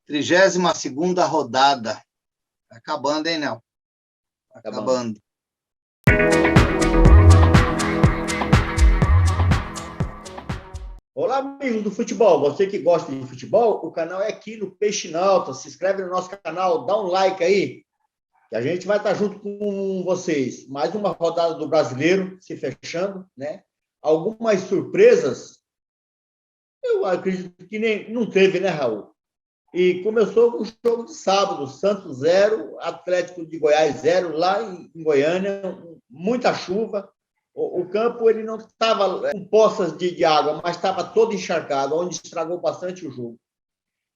32ª rodada. Tá acabando, hein, Nel? Tá acabando. Olá, amigos do futebol. Você que gosta de futebol, o canal é aqui no Peixe Nauta. Se inscreve no nosso canal, dá um like aí, que a gente vai estar junto com vocês. Mais uma rodada do Brasileiro se fechando, né? Algumas surpresas, eu acredito que nem não teve, né, Raul? E começou com o jogo de sábado, Santos 0, Atlético de Goiás 0, lá em Goiânia, muita chuva. O campo ele não estava com poças de água, mas estava todo encharcado, onde estragou bastante o jogo.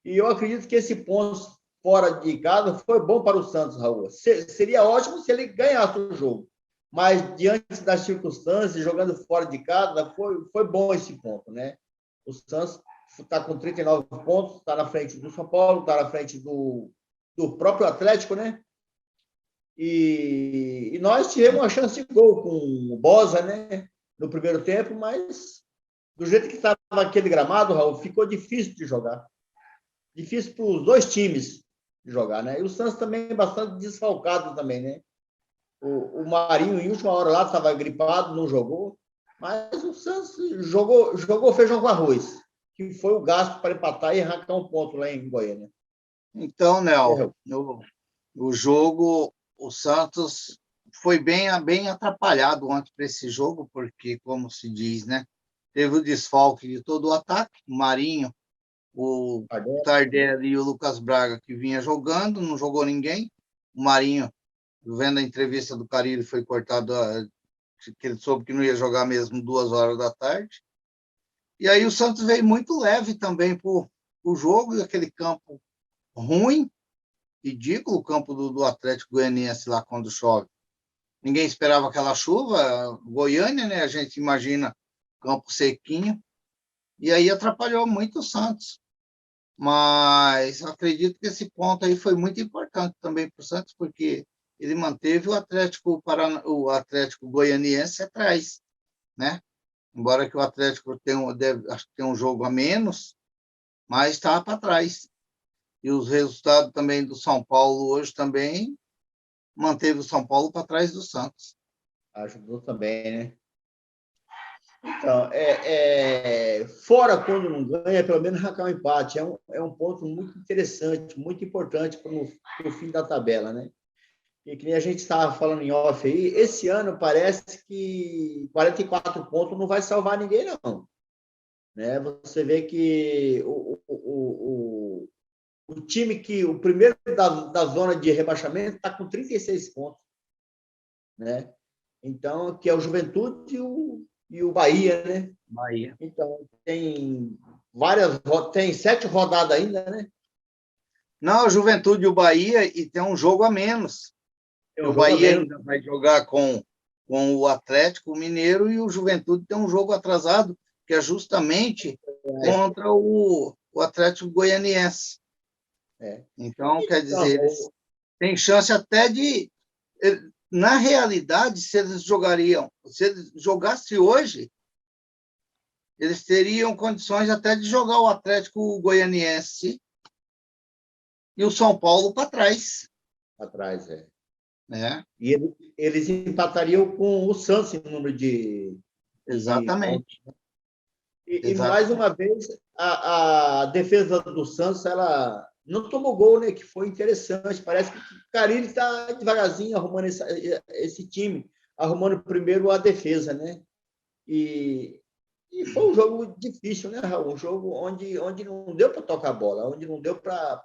E eu acredito que esse ponto fora de casa foi bom para o Santos, Raul. Seria ótimo se ele ganhasse o jogo, mas diante das circunstâncias, jogando fora de casa, foi bom esse ponto, né? O Santos está com 39 pontos, está na frente do São Paulo, está na frente do próprio Atlético, né? E nós tivemos uma chance de gol com o Bosa, né? No primeiro tempo, mas do jeito que estava aquele gramado, Raul, ficou difícil de jogar. Difícil para os dois times de jogar, né? E o Santos também é bastante desfalcado também, né? O Marinho, em última hora lá, estava gripado, não jogou. Mas o Santos jogou feijão com arroz, que foi o gasto para empatar e arrancar um ponto lá em Goiânia. Então, Nel, o jogo, o Santos foi bem atrapalhado ontem para esse jogo, porque, como se diz, né? Teve o desfalque de todo o ataque, o Marinho, o Tardelli e o Lucas Braga, que vinha jogando, não jogou ninguém. O Marinho, vendo a entrevista do Carille, foi cortado, que ele soube que não ia jogar mesmo 2 horas da tarde. E aí o Santos veio muito leve também para o jogo, e aquele campo ruim, ridículo, o campo do Atlético Goianiense lá quando chove. Ninguém esperava aquela chuva, Goiânia, né? A gente imagina campo sequinho, e aí atrapalhou muito o Santos. Mas acredito que esse ponto aí foi muito importante também para o Santos, porque ele manteve o Atlético Goianiense atrás, né? Embora que o Atlético acho que tem um jogo a menos, mas está para trás. E os resultados também do São Paulo hoje também manteve o São Paulo para trás do Santos. Ajudou também, né? Então, fora quando não ganha, pelo menos arrancar um empate. É um ponto muito interessante, muito importante para o fim da tabela, né? E que nem a gente estava falando em off aí, esse ano parece que 44 pontos não vai salvar ninguém, não. Né? Você vê que o time que o primeiro da zona de rebaixamento está com 36 pontos. Né? Então, que é o Juventude e o Bahia, né? Bahia. Então, tem 7 rodadas ainda, né? Não, a Juventude e o Bahia, e tem um jogo a menos. O Bahia ainda vai jogar com o Atlético Mineiro, e o Juventude tem um jogo atrasado, que é justamente contra o Atlético Goianiense. Então, quer dizer, eles têm chance até de... Na realidade, se eles jogassem hoje, eles teriam condições até de jogar o Atlético Goianiense e o São Paulo para trás. Para trás, né? E eles empatariam com o Santos em número de... Exatamente. E mais uma vez, a defesa do Santos, ela não tomou gol, né? Que foi interessante. Parece que o Carille está devagarzinho arrumando esse time, arrumando primeiro a defesa, né? E foi um jogo difícil, né, Raul? Um jogo onde não deu para tocar a bola, onde não deu para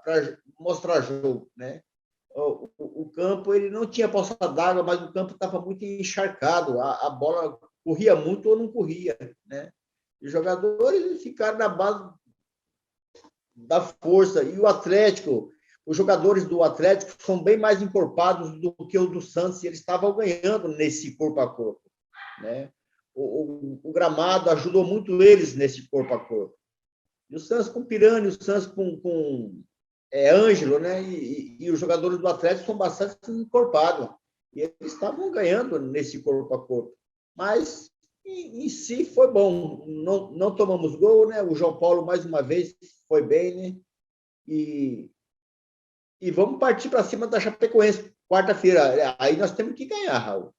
mostrar jogo, né? O campo ele não tinha poça d'água, mas o campo estava muito encharcado. A bola corria muito ou não corria, né? Os jogadores ficaram na base da força. E o Atlético, os jogadores do Atlético são bem mais encorpados do que o do Santos, e eles estavam ganhando nesse corpo a corpo. Né? O gramado ajudou muito eles nesse corpo a corpo. E o Santos com Pirani, o Santos com Ângelo, né? E os jogadores do Atlético são bastante encorpados. E eles estavam ganhando nesse corpo a corpo. Mas em si foi bom. Não tomamos gol, né? O João Paulo, mais uma vez, foi bem, né? e vamos partir para cima da Chapecoense, quarta-feira. Aí nós temos que ganhar, Raul.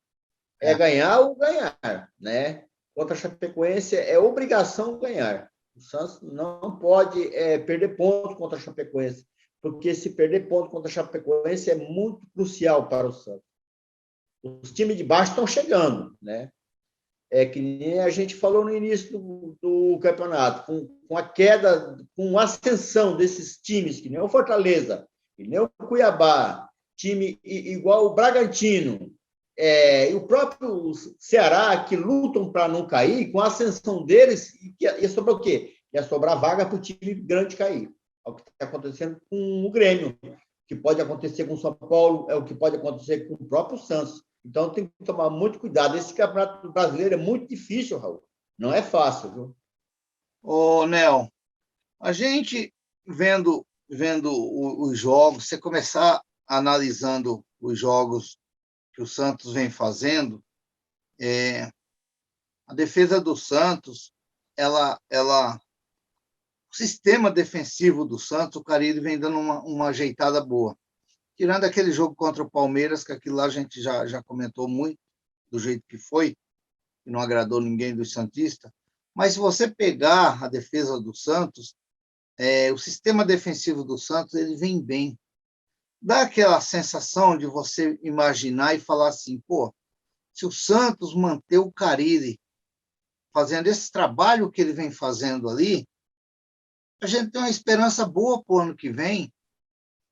É ganhar ou ganhar, né? Contra a Chapecoense é obrigação ganhar. O Santos não pode perder ponto contra a Chapecoense, porque se perder ponto contra a Chapecoense é muito crucial para o Santos. Os times de baixo estão chegando, né? É que nem a gente falou no início do campeonato, com a queda, com a ascensão desses times, que nem o Fortaleza, que nem o Cuiabá, time igual o Bragantino, e o próprio Ceará, que lutam para não cair, com a ascensão deles, ia sobrar o quê? Ia sobrar vaga para o time grande cair. É o que está acontecendo com o Grêmio, que pode acontecer com o São Paulo, é o que pode acontecer com o próprio Santos. Então, tem que tomar muito cuidado. Esse campeonato brasileiro é muito difícil, Raul. Não é fácil, viu? Ô, Nel, a gente vendo os jogos, você começar analisando os jogos que o Santos vem fazendo, a defesa do Santos, o sistema defensivo do Santos, o Carille vem dando uma ajeitada boa. Tirando aquele jogo contra o Palmeiras, que aquilo lá a gente já comentou muito, do jeito que foi, que não agradou ninguém dos santistas, mas se você pegar a defesa do Santos, o sistema defensivo do Santos, ele vem bem. Dá aquela sensação de você imaginar e falar assim, pô, se o Santos manter o Carille fazendo esse trabalho que ele vem fazendo ali, a gente tem uma esperança boa para o ano que vem,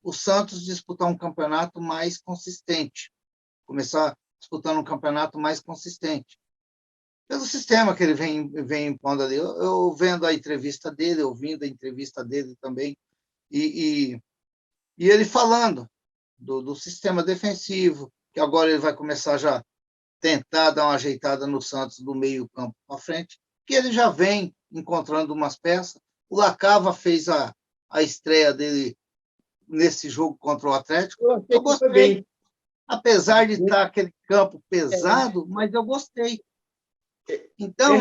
o Santos disputar um campeonato mais consistente, começar disputando um campeonato mais consistente. Pelo sistema que ele vem impondo ali. Eu vendo a entrevista dele, ouvindo a entrevista dele também, e ele falando do sistema defensivo, que agora ele vai começar já tentar dar uma ajeitada no Santos do meio campo para frente, que ele já vem encontrando umas peças. O Lacava fez a estreia dele nesse jogo contra o Atlético. Eu gostei. Apesar de estar aquele campo pesado, mas eu gostei. Então,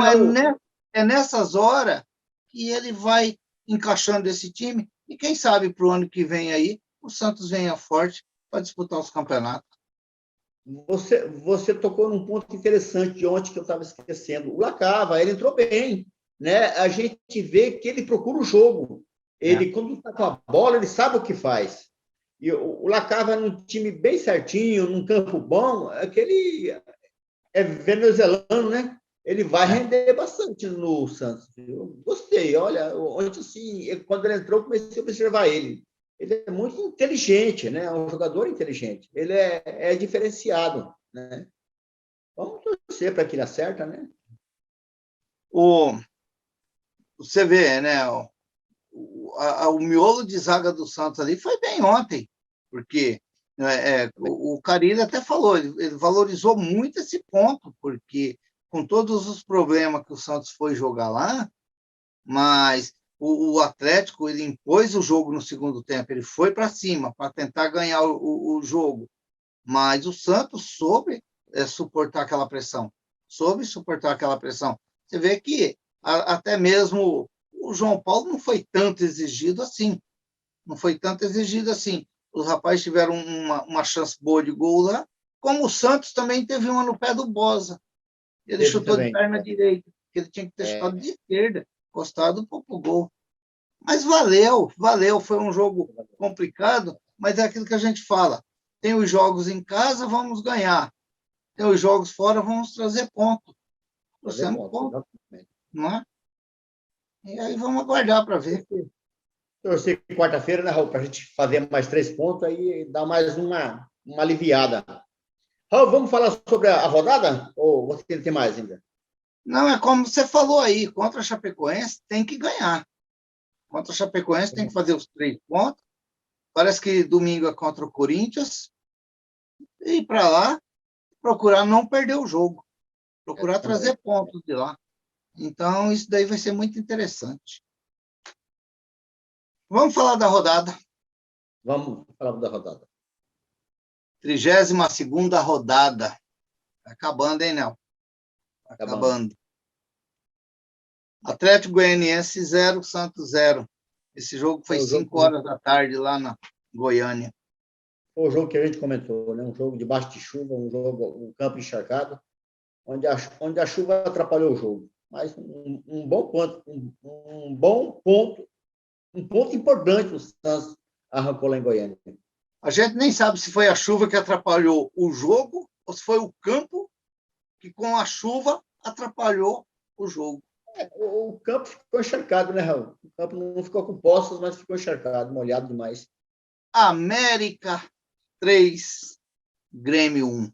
é nessas horas que ele vai encaixando esse time, e quem sabe para o ano que vem aí, o Santos venha forte para disputar os campeonatos. Você tocou num ponto interessante de ontem que eu estava esquecendo. O Lacava, ele entrou bem, né? A gente vê que ele procura o jogo. Ele, quando está com a bola, ele sabe o que faz. E o Lacava, num time bem certinho, num campo bom, aquele é venezuelano, né? Ele vai render bastante no Santos. Eu gostei. Olha, ontem, assim, quando ele entrou, comecei a observar ele. Ele é muito inteligente, né? É um jogador inteligente. Ele é diferenciado, né? Vamos torcer para que ele acerta, né? Você vê, né? O miolo de zaga do Santos ali foi bem ontem, porque o Carille até falou, ele valorizou muito esse ponto, porque com todos os problemas que o Santos foi jogar lá, mas o Atlético, ele impôs o jogo no segundo tempo, ele foi para cima para tentar ganhar o jogo, mas o Santos soube suportar aquela pressão, Você vê que até mesmo o João Paulo não foi tanto exigido assim, Os rapazes tiveram uma chance boa de gol lá, como o Santos também teve uma no pé do Boza. Ele chutou de perna direita, que ele tinha que ter chutado de esquerda, encostado para o gol. Mas valeu, foi um jogo complicado, mas é aquilo que a gente fala. Tem os jogos em casa, vamos ganhar. Tem os jogos fora, vamos trazer ponto. Trouxemos ponto, não é? E aí vamos aguardar para ver. Torcer quarta-feira, né, Raul, para a gente fazer mais 3 pontos, aí dá mais uma aliviada. Raul, vamos falar sobre a rodada? Ou você tem mais ainda? Não, é como você falou aí, contra a Chapecoense tem que ganhar. Contra a Chapecoense tem que fazer os 3 pontos. Parece que domingo é contra o Corinthians. E ir para lá, procurar não perder o jogo. Procurar trazer pontos de lá. Então, isso daí vai ser muito interessante. Vamos falar da rodada. Vamos falar da rodada. 32ª rodada. Tá acabando, hein, Nel? Tá acabando. Atlético Goianiense 0, Santos 0. Esse jogo foi Foi o jogo 5 horas da tarde lá na Goiânia. Foi o jogo que a gente comentou, né? Um jogo debaixo de chuva, um campo encharcado, onde a chuva atrapalhou o jogo. Mas um bom ponto, um bom ponto, um ponto importante o Santos arrancou lá em Goiânia. A gente nem sabe se foi a chuva que atrapalhou o jogo ou se foi o campo que, com a chuva, atrapalhou o jogo. O campo ficou encharcado, né, Raul? O campo não ficou com poças, mas ficou encharcado, molhado demais. América 3, Grêmio 1.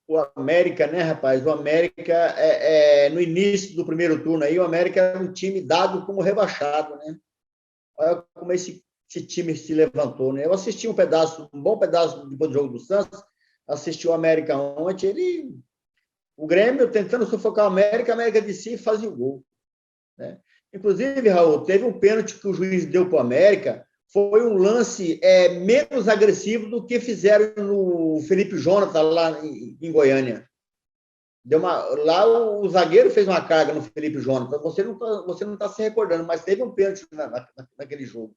O América, né, rapaz? O América, no início do primeiro turno aí, o América era um time dado como rebaixado, né? Olha como esse time se levantou, né? Eu assisti um bom pedaço depois do jogo do Santos, assisti o América ontem, o Grêmio tentando sufocar o América, a América de si fazia o gol, né? Inclusive, Raul, teve um pênalti que o juiz deu para o América, foi um lance menos agressivo do que fizeram no Felipe Jonathan lá em Goiânia. Lá o zagueiro fez uma carga no Felipe Jonathan. Você não tá se recordando, mas teve um pênalti naquele jogo.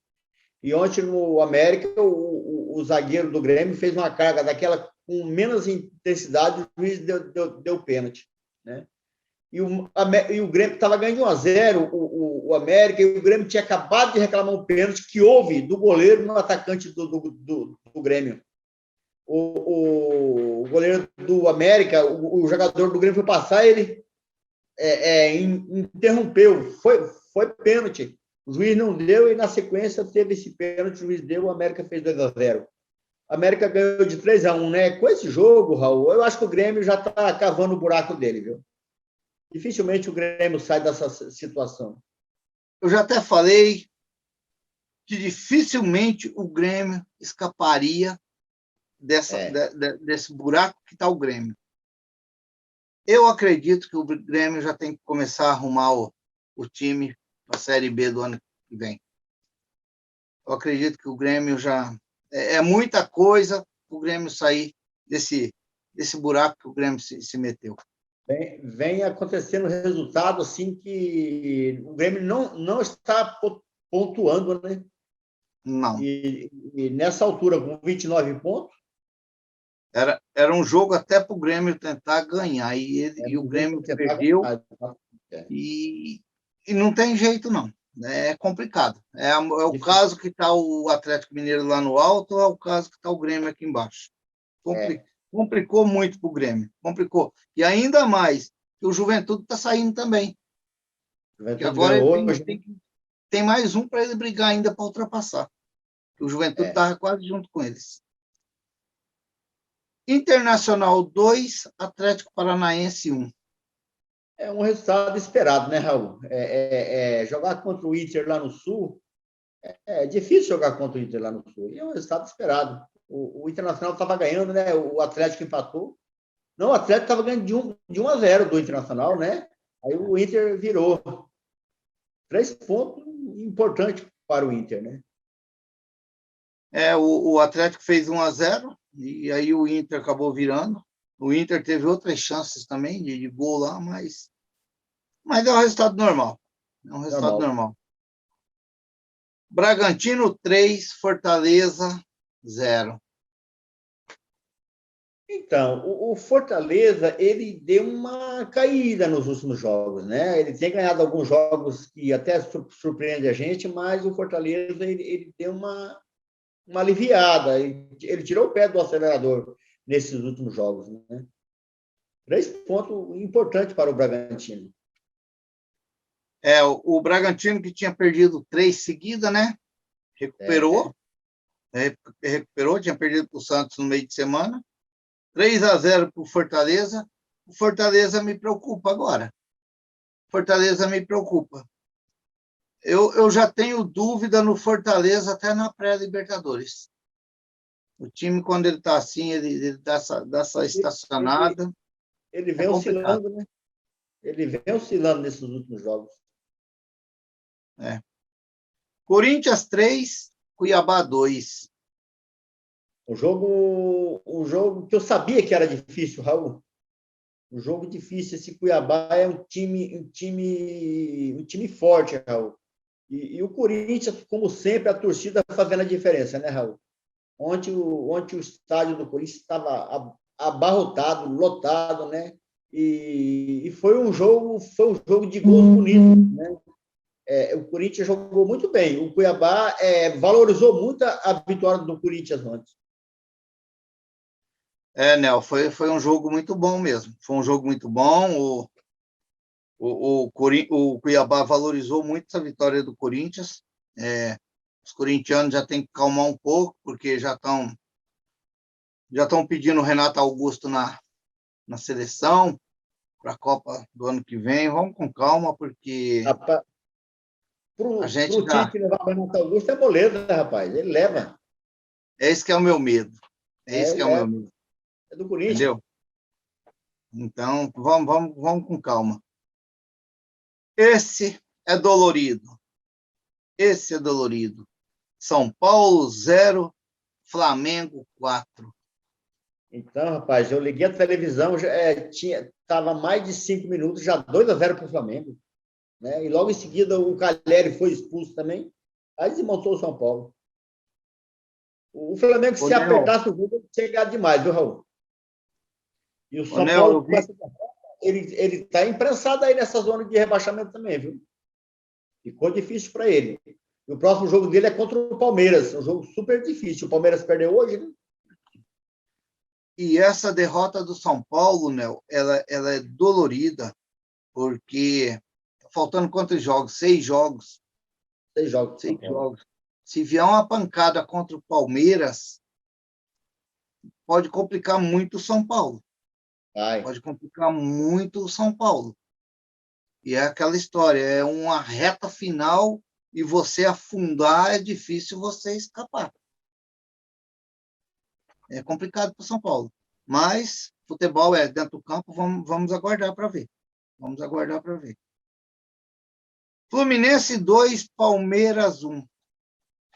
E ontem no América, o zagueiro do Grêmio fez uma carga daquela com menos intensidade, o juiz deu pênalti, né? E o Grêmio estava ganhando de 1-0, o América, e o Grêmio tinha acabado de reclamar um pênalti que houve do goleiro no atacante do Grêmio. O goleiro do América, o jogador do Grêmio foi passar, ele interrompeu, foi pênalti. O juiz não deu e, na sequência, teve esse pênalti, o juiz deu, o América fez 2-0. A América ganhou de 3-1, né? Com esse jogo, Raul, eu acho que o Grêmio já está cavando o buraco dele, viu? Dificilmente o Grêmio sai dessa situação. Eu já até falei que dificilmente o Grêmio escaparia desse buraco que está o Grêmio. Eu acredito que o Grêmio já tem que começar a arrumar o time para a Série B do ano que vem. Eu acredito que o Grêmio já... É muita coisa para o Grêmio sair desse buraco que o Grêmio se meteu. Vem acontecendo resultado assim que o Grêmio não está pontuando, né? Não. E nessa altura, com 29 pontos... Era um jogo até para o Grêmio tentar ganhar, e o Grêmio perdeu, e não tem jeito, não. É complicado. É o caso que está o Atlético Mineiro lá no alto, ou é o caso que está o Grêmio aqui embaixo. Complicou muito para o Grêmio. Complicou. E ainda mais, que o Juventude está saindo também. E agora tem mais um para ele brigar ainda para ultrapassar. O Juventude estava quase junto com eles. Internacional 2, Atlético Paranaense 1. É um resultado esperado, né, Raul? Jogar contra o Inter lá no Sul, é difícil jogar contra o Inter lá no Sul. E é um resultado esperado. O Internacional estava ganhando, né? O Atlético empatou. Não, o Atlético estava ganhando de 1-0 do Internacional, né? Aí o Inter virou. 3 pontos importantes para o Inter, né? O Atlético fez 1-0, e aí o Inter acabou virando. O Inter teve outras chances também de gol lá, mas é um resultado normal. É um resultado normal. Bragantino 3, Fortaleza 0. Então, o Fortaleza, ele deu uma caída nos últimos jogos, né? Ele tem ganhado alguns jogos que até surpreende a gente, mas o Fortaleza, ele deu uma aliviada. Ele tirou o pé do acelerador nesses últimos jogos, né? 3 pontos importantes para o Bragantino. O Bragantino, que tinha perdido 3 seguidas, né? Recuperou. Recuperou, tinha perdido para o Santos no meio de semana. 3-0 para o Fortaleza. O Fortaleza me preocupa agora. Fortaleza me preocupa. Eu já tenho dúvida no Fortaleza até na pré-Libertadores. O time, quando ele está assim, ele dá essa estacionada. Ele vem oscilando, né? Ele vem oscilando nesses últimos jogos. Corinthians 3, Cuiabá 2. Um jogo que eu sabia que era difícil, Raul. Um jogo difícil. Esse Cuiabá é um time forte, Raul. E o Corinthians, como sempre, a torcida fazendo a diferença, né, Raul? Ontem o estádio do Corinthians estava abarrotado, lotado, né? E foi um jogo de gols bonitos, né? O Corinthians jogou muito bem. O Cuiabá valorizou muito a vitória do Corinthians ontem. Nel, foi um jogo muito bom mesmo. Foi um jogo muito bom. O Cuiabá valorizou muito essa vitória do Corinthians. Os corintianos já têm que calmar um pouco, porque já estão pedindo o Renato Augusto na seleção para a Copa do ano que vem. Vamos com calma, porque a gente Pro Tite levar o Renato Augusto é moleza, né, rapaz? Ele leva. Esse que é o meu medo. Esse que Ele é o meu leva. medo. É do Corinthians. Entendeu? Então, vamos com calma. Esse é dolorido. Esse é dolorido. São Paulo 0, Flamengo 4. Então, rapaz, eu liguei a televisão, estava mais de 5 minutos, já 2-0 para o Flamengo. Né? E logo em seguida o Calleri foi expulso também. Aí desmontou o São Paulo. O Flamengo, se apertasse o jogo, chegar demais, viu, Raul? E o São Paulo, ele está imprensado aí nessa zona de rebaixamento também, viu? Ficou difícil para ele. E o próximo jogo dele é contra o Palmeiras, um jogo super difícil. O Palmeiras perdeu hoje, né? E essa derrota do São Paulo, Nel, ela é dolorida, porque faltando quantos jogos? 6 jogos. 6 jogos. 6 jogos. Se vier uma pancada contra o Palmeiras, pode complicar muito o São Paulo. Pode complicar muito o São Paulo. E é aquela história, é uma reta final e você afundar, é difícil você escapar. É complicado para o São Paulo. Mas futebol é dentro do campo, vamos aguardar para ver. Vamos aguardar para ver. Fluminense 2, Palmeiras 1.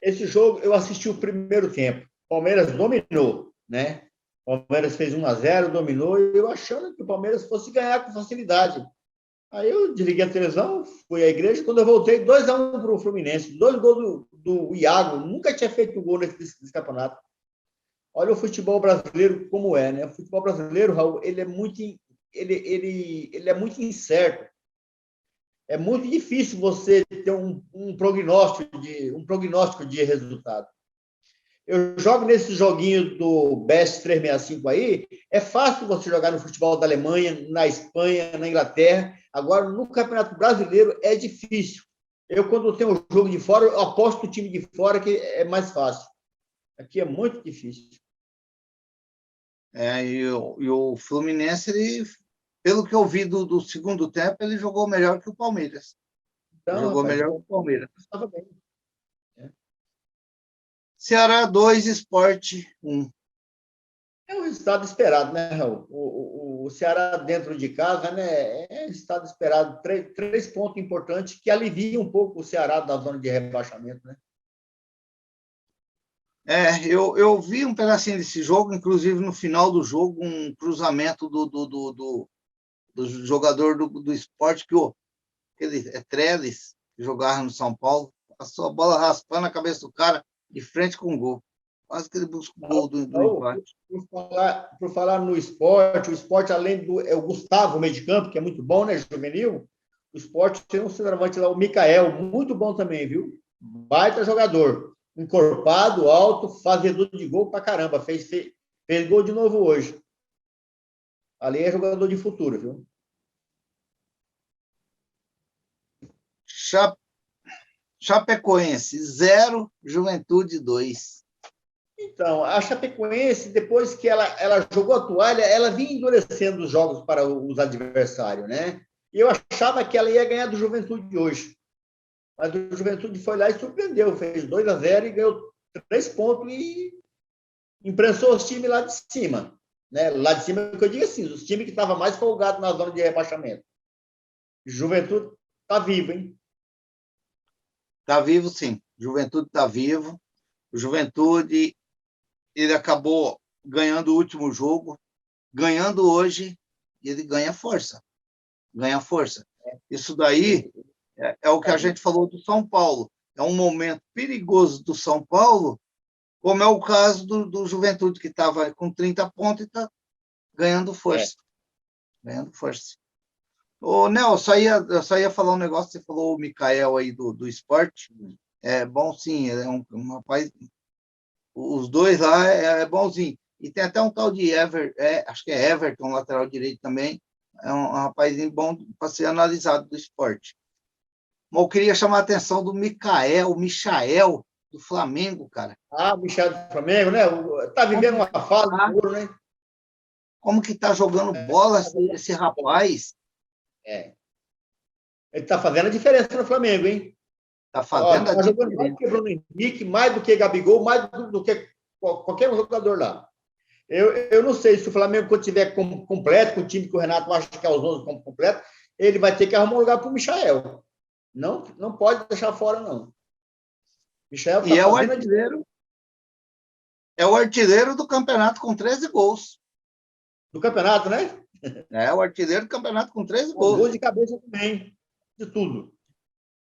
Esse jogo eu assisti o primeiro tempo. Palmeiras dominou, né? Palmeiras fez 1-0, dominou, e eu achando que o Palmeiras fosse ganhar com facilidade. Aí eu desliguei a televisão, fui à igreja, quando eu voltei, 2-1 para o Fluminense. 2 gols do Iago, nunca tinha feito gol nesse campeonato. Olha o futebol brasileiro como é, né? O futebol brasileiro, Raul, ele é muito incerto. É muito difícil você ter um prognóstico de resultado. Eu jogo nesse joguinho do Best 365 aí, é fácil você jogar no futebol da Alemanha, na Espanha, na Inglaterra. Agora, no Campeonato Brasileiro, é difícil. Eu, quando tenho um jogo de fora, eu aposto no time de fora, que é mais fácil. Aqui é muito difícil. E o Fluminense, pelo que eu vi do segundo tempo, ele jogou melhor que o Palmeiras. Então, jogou melhor que o Palmeiras. Estava bem. Ceará 2, Sport 1. É o resultado esperado, né, Raul? O Ceará dentro de casa, né? É resultado esperado. Três pontos importantes que aliviam um pouco o Ceará da zona de rebaixamento, né? Eu vi um pedacinho desse jogo, inclusive no final do jogo, um cruzamento do jogador do Sport, ele é Trellis, que jogava no São Paulo, passou a bola raspando a cabeça do cara de frente com o gol. Quase que ele busca o gol do empate. Por falar no esporte, o esporte, além do o Gustavo, meio de campo, que é muito bom, né, juvenil, o esporte tem um centroavante lá, o Mikael, muito bom também, viu? Baita jogador. Encorpado, alto, fazedor de gol pra caramba. Fez gol de novo hoje. Ali é jogador de futuro, viu? Chapecoense 0, Juventude 2. Então, a Chapecoense, depois que ela jogou a toalha, ela vinha endurecendo os jogos para os adversários, né? E eu achava que ela ia ganhar do Juventude hoje. Mas o Juventude foi lá e surpreendeu. Fez 2-0 e ganhou 3 pontos e imprensou os times lá de cima. Né? Lá de cima, que eu digo assim, os times que estavam mais folgados na zona de rebaixamento. Juventude está vivo, hein? Está vivo, sim. Juventude está vivo. O Juventude, ele acabou ganhando o último jogo, ganhando hoje, ele ganha força. Ganha força. Isso daí É o que a gente falou do São Paulo. É um momento perigoso do São Paulo, como é o caso do Juventude, que estava com 30 pontos e está ganhando força. Ganhando força. Ô, Nel, eu só ia falar um negócio, você falou o Mikael aí do esporte. É bom, sim, é um rapaz. Os dois lá é bonzinho. E tem até um tal de acho que é Everton, lateral direito também. É um rapazinho bom para ser analisado do esporte. Mas eu queria chamar a atenção do Michael, do Flamengo, cara. O Michel do Flamengo, né? Tá vivendo uma fase de ouro, né? Como que tá jogando bola esse rapaz? Ele tá fazendo a diferença no Flamengo, hein? Tá fazendo Tá jogando mais do que Bruno Henrique, mais do que Gabigol, mais do que qualquer jogador lá. Eu não sei se o Flamengo, quando tiver completo, com o time que o Renato acha que é os 11 como completo, ele vai ter que arrumar um lugar para o Michael. Não pode deixar fora, não. Michael tá fazendo a diferença. É o artilheiro do campeonato com 13 gols. Do campeonato, né? É o artilheiro do campeonato com 13 gols. Gols de cabeça também, de tudo.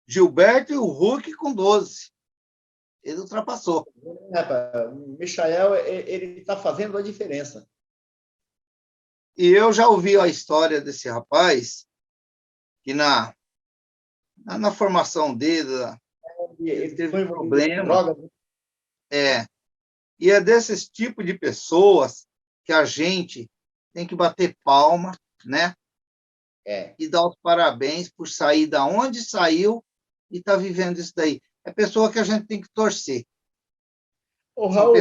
Gilberto e o Hulk com 12. Ele ultrapassou. O Michael, ele está fazendo a diferença. E eu já ouvi a história desse rapaz, que na formação dele, ele teve problema. E é desses tipos de pessoas que a gente tem que bater palma, né? E dar os parabéns por sair da onde saiu e estar vivendo isso daí. É pessoa que a gente tem que torcer. Raul, a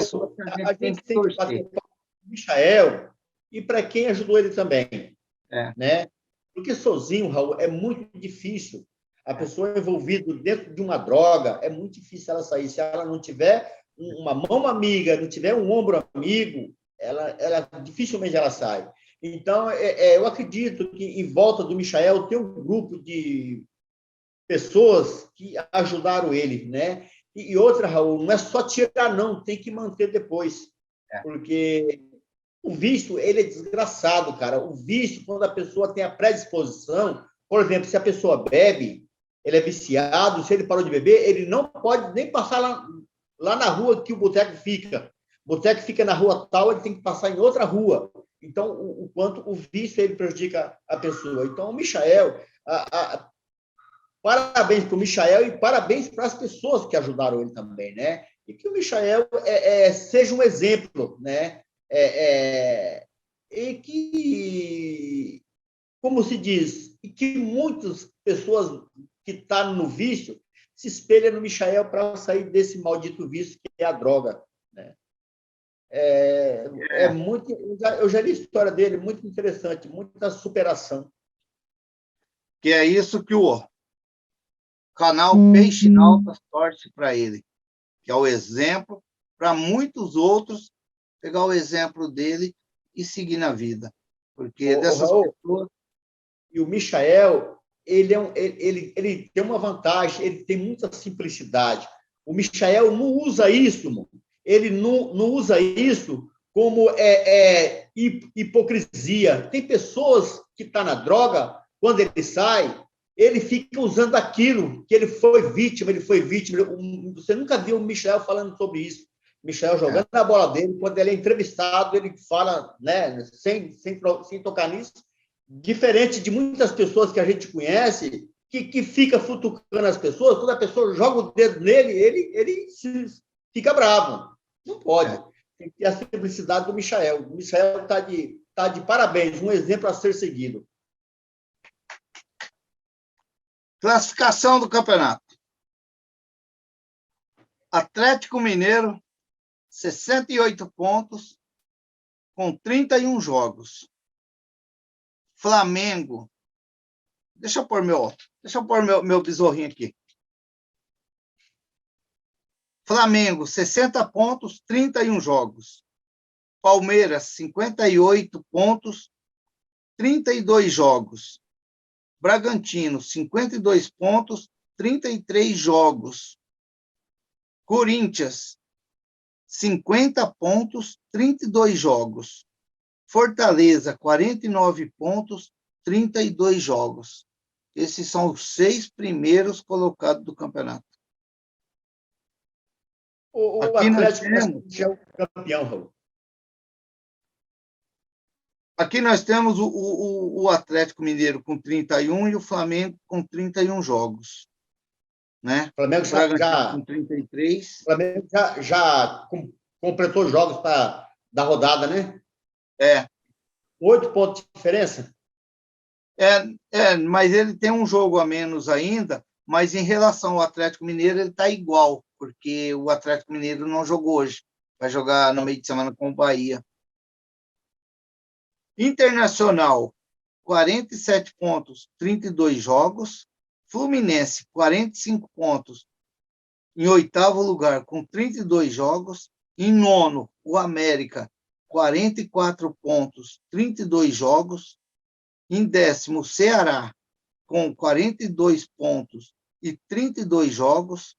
gente tem que bater palma para o Michael e para quem ajudou ele também. Né? Porque sozinho, Raul, é muito difícil. A pessoa envolvida dentro de uma droga, é muito difícil ela sair. Se ela não tiver uma mão amiga, não tiver um ombro amigo, ela dificilmente ela sai. Então, eu acredito que em volta do Michael tem um grupo de pessoas que ajudaram ele, né? E outra, Raul, não é só tirar, não, tem que manter depois. Porque o vício, ele é desgraçado, cara. O vício, quando a pessoa tem a predisposição, por exemplo, se a pessoa bebe, ele é viciado, se ele parou de beber, ele não pode nem passar lá na rua que o boteco fica. O boteco fica na rua tal, ele tem que passar em outra rua. Então, o quanto o vício ele prejudica a pessoa. Então, o Michael, parabéns para o Michael e parabéns para as pessoas que ajudaram ele também, né? E que o Michael seja um exemplo, né? E que, como se diz, e que muitas pessoas que estão no vício se espelham no Michael para sair desse maldito vício que é a droga, né? Muito, eu já li a história dele, muito interessante, muita superação. Que é isso que o canal Peixe Nautas torce para ele, que é o exemplo para muitos outros pegar o exemplo dele e seguir na vida. Porque dessas Raul, pessoas... E o Michael, ele tem uma vantagem, ele tem muita simplicidade. O Michael não usa isso, mano. Ele não usa isso como hipocrisia. Tem pessoas que estão na droga, quando ele sai, ele fica usando aquilo, que ele foi vítima. Você nunca viu o Michael falando sobre isso. Michael jogando a bola dele, quando ele é entrevistado, ele fala, né, sem tocar nisso, diferente de muitas pessoas que a gente conhece, que fica futucando as pessoas, quando a pessoa joga o dedo nele, ele fica bravo. Não pode. Tem que ter a simplicidade do Michael. O Michael está de parabéns, um exemplo a ser seguido. Classificação do campeonato. Atlético Mineiro, 68 pontos, com 31 jogos. Flamengo. Deixa eu pôr meu besorrinho aqui. Flamengo, 60 pontos, 31 jogos. Palmeiras, 58 pontos, 32 jogos. Bragantino, 52 pontos, 33 jogos. Corinthians, 50 pontos, 32 jogos. Fortaleza, 49 pontos, 32 jogos. esses são os 6 primeiros colocados do campeonato. O Aqui nós Atlético temos, é o campeão, Raul. aqui nós temos o Atlético Mineiro com 31 e o Flamengo com 31 jogos. Né? O Flamengo com 33. O Flamengo já completou jogos da rodada, né? 8 pontos de diferença? Mas ele tem um jogo a menos ainda, mas em relação ao Atlético Mineiro, ele está igual, porque o Atlético Mineiro não jogou hoje. Vai jogar no meio de semana com o Bahia. Internacional, 47 pontos, 32 jogos. Fluminense, 45 pontos, em 8º lugar, com 32 jogos. Em 9º, o América, 44 pontos, 32 jogos. Em 10º, o Ceará, com 42 pontos e 32 jogos.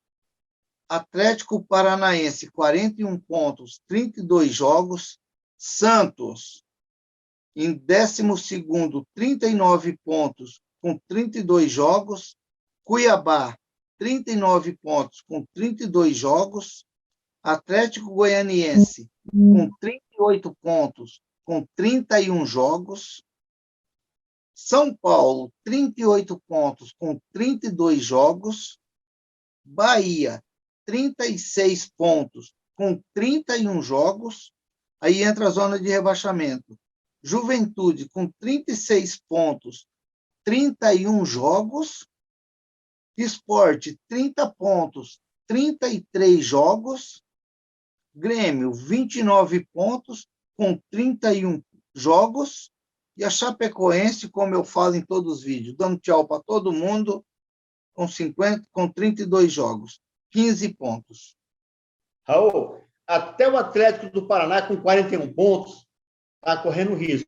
Atlético Paranaense, 41 pontos, 32 jogos. Santos, em 12º, 39 pontos, com 32 jogos. Cuiabá, 39 pontos, com 32 jogos. Atlético Goianiense, com 38 pontos, com 31 jogos. São Paulo, 38 pontos, com 32 jogos. Bahia, 36 pontos, com 31 jogos. Aí entra a zona de rebaixamento. Juventude, com 36 pontos, 31 jogos. Sport, 30 pontos, 33 jogos. Grêmio, 29 pontos, com 31 jogos. E a Chapecoense, como eu falo em todos os vídeos, dando tchau para todo mundo, com 32 jogos, 15 pontos. Raul, até o Atlético do Paraná, com 41 pontos, está correndo risco.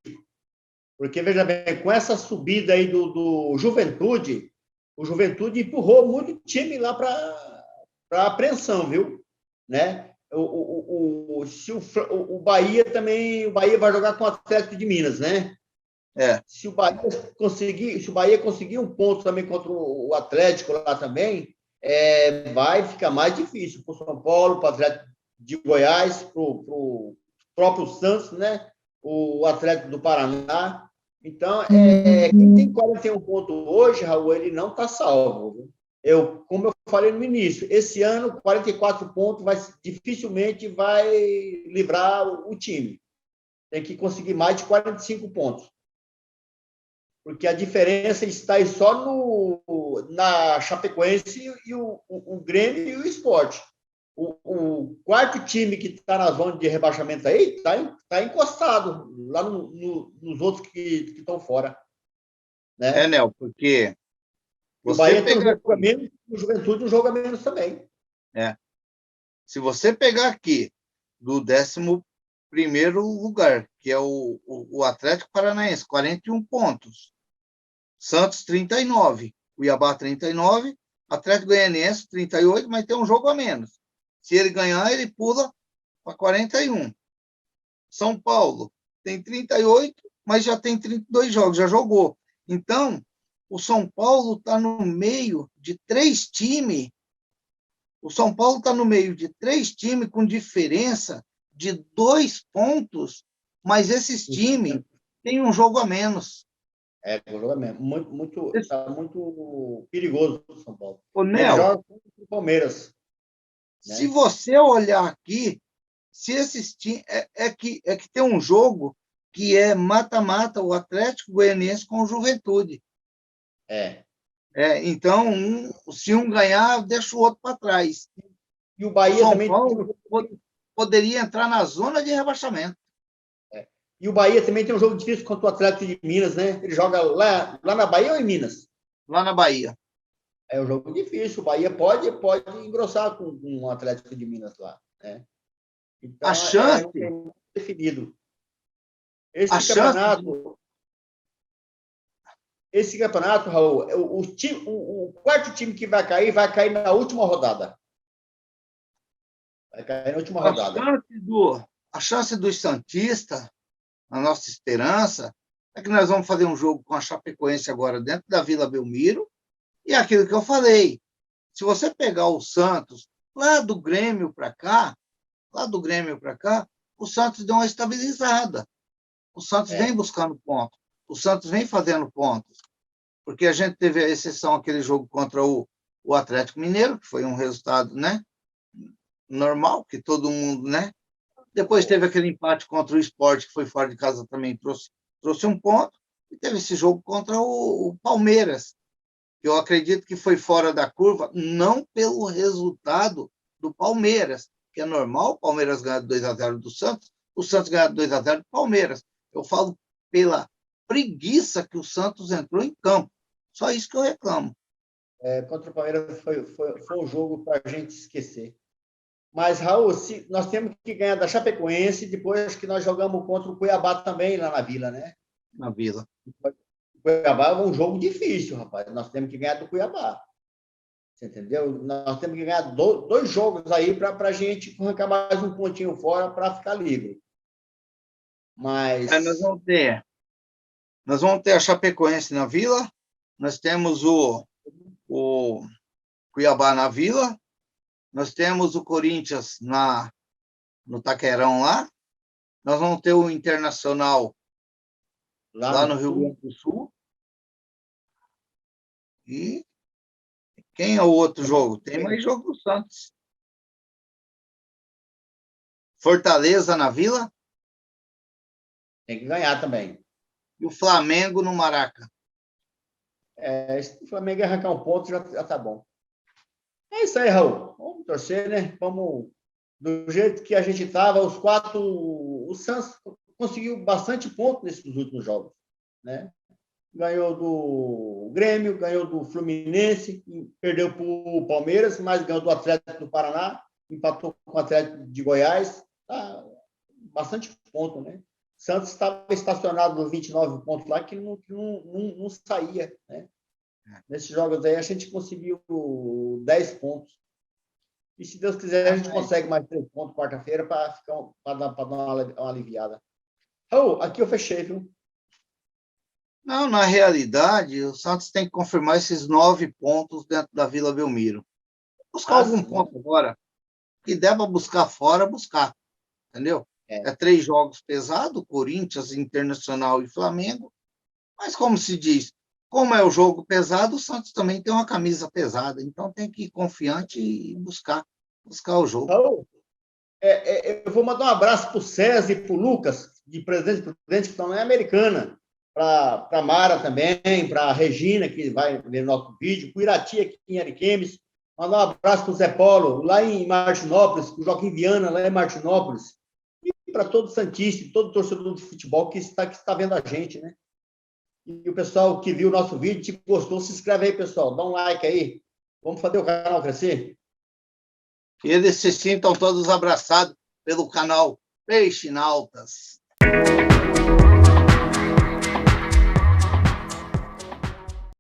Porque, veja bem, com essa subida aí do Juventude, o Juventude empurrou muito time lá para apreensão, viu? Né? O Bahia também, o Bahia vai jogar com o Atlético de Minas, né? Se o Bahia conseguir um ponto também contra o Atlético lá também, vai ficar mais difícil para o São Paulo, para o Atlético de Goiás, para o próprio Santos, né? O Atlético do Paraná. Então, quem tem 41 pontos hoje, Raul, ele não está salvo. Como eu falei no início, esse ano, 44 pontos dificilmente vai livrar o time. Tem que conseguir mais de 45 pontos. Porque a diferença está aí só na Chapecoense e o Grêmio e o Sport. O quarto time que está na zona de rebaixamento aí está encostado lá nos outros que estão fora. Né? Nel, porque o Bahia tem um jogo a menos, o Juventude um jogo a menos também. Se você pegar aqui do 11º lugar, que é o Atlético Paranaense, 41 pontos. Santos, 39. Cuiabá, 39. Atlético Goianiense, 38, mas tem um jogo a menos. Se ele ganhar, ele pula para 41. São Paulo tem 38, mas já tem 32 jogos, já jogou. Então, o São Paulo está no meio de 3 times. O São Paulo está no meio de 3 times com diferença de 2 pontos, mas esses times têm um jogo a menos. Um jogo a menos. Está muito perigoso o São Paulo. Ele joga contra o Palmeiras. Se você olhar aqui, se esses times, que tem um jogo que é mata-mata, o Atlético Goianiense com o Juventude. Então, se um ganhar, deixa o outro para trás. E o Bahia São também Paulo poderia entrar na zona de rebaixamento. E o Bahia também tem um jogo difícil contra o Atlético de Minas, né? Ele joga lá na Bahia ou em Minas? Lá na Bahia. É um jogo difícil. O Bahia pode engrossar com o Atlético de Minas lá. Né? Então, a chance... não tem definido. Esse campeonato, Raul, o quarto time que vai cair na última rodada. Vai cair na última rodada. A chance dos santistas, a nossa esperança, é que nós vamos fazer um jogo com a Chapecoense agora dentro da Vila Belmiro, e aquilo que eu falei, se você pegar o Santos lá do Grêmio para cá, o Santos deu uma estabilizada. O Santos vem buscando pontos. O Santos vem fazendo pontos. Porque a gente teve a exceção aquele jogo contra o Atlético Mineiro, que foi um resultado, né, normal, que todo mundo, né? Depois teve aquele empate contra o Sport, que foi fora de casa também, trouxe um ponto. E teve esse jogo contra o Palmeiras, que eu acredito que foi fora da curva, não pelo resultado do Palmeiras, que é normal, o Palmeiras ganhar 2-0 do Santos, o Santos ganhar 2-0 do Palmeiras. Eu falo pela preguiça que o Santos entrou em campo. Só isso que eu reclamo. Contra o Palmeiras foi um jogo para a gente esquecer. Mas, Raul, nós temos que ganhar da Chapecoense, depois que nós jogamos contra o Cuiabá também, lá na Vila, né? Na Vila. O Cuiabá é um jogo difícil, rapaz. Nós temos que ganhar do Cuiabá. Você entendeu? Nós temos que ganhar dois jogos aí para a gente arrancar mais um pontinho fora para ficar livre. Mas... Nós vamos ter a Chapecoense na Vila, nós temos o Cuiabá na Vila, nós temos o Corinthians no Taquerão lá, nós vamos ter o Internacional lá no Rio Grande do Sul. E quem é o outro jogo? Tem mais jogo do Santos. Fortaleza na Vila. Tem que ganhar também. E o Flamengo no Maraca. Se o Flamengo arrancar um ponto, já tá bom. É isso aí, Raul. Vamos torcer, né? Vamos, do jeito que a gente estava, os quatro... O Santos conseguiu bastante ponto nesses últimos jogos, né? Ganhou do Grêmio, ganhou do Fluminense, perdeu para o Palmeiras, mas ganhou do Atlético do Paraná, empatou com o Atlético de Goiás. Bastante ponto, né? Santos estava estacionado nos 29 pontos lá, que não saía, né? Nesses jogos aí, a gente conseguiu 10 pontos. E, se Deus quiser, a gente consegue mais 3 pontos quarta-feira para dar uma aliviada. Raul, aqui eu fechei, viu? Não, na realidade, o Santos tem que confirmar esses 9 pontos dentro da Vila Belmiro. Buscar algum ponto agora. Que der para buscar fora, buscar. Entendeu? É 3 jogos pesados, Corinthians, Internacional e Flamengo. Mas, como se diz, como é o jogo pesado, o Santos também tem uma camisa pesada. Então, tem que ir confiante e buscar o jogo. Raul, eu vou mandar um abraço para o César e para o Lucas, de Presidente que estão na Americana. Para a Mara também, para a Regina, que vai ver nosso vídeo, para o Irati aqui em Ariquemes. Mandar um abraço para o Zé Paulo, lá em Martinópolis, para o Joaquim Viana, lá em Martinópolis. E para todo Santista, todo torcedor de futebol que está vendo a gente, né? E o pessoal que viu o nosso vídeo, se gostou, se inscreve aí, pessoal. Dá um like aí. Vamos fazer o canal crescer. Que eles se sintam todos abraçados pelo canal Peixinautas.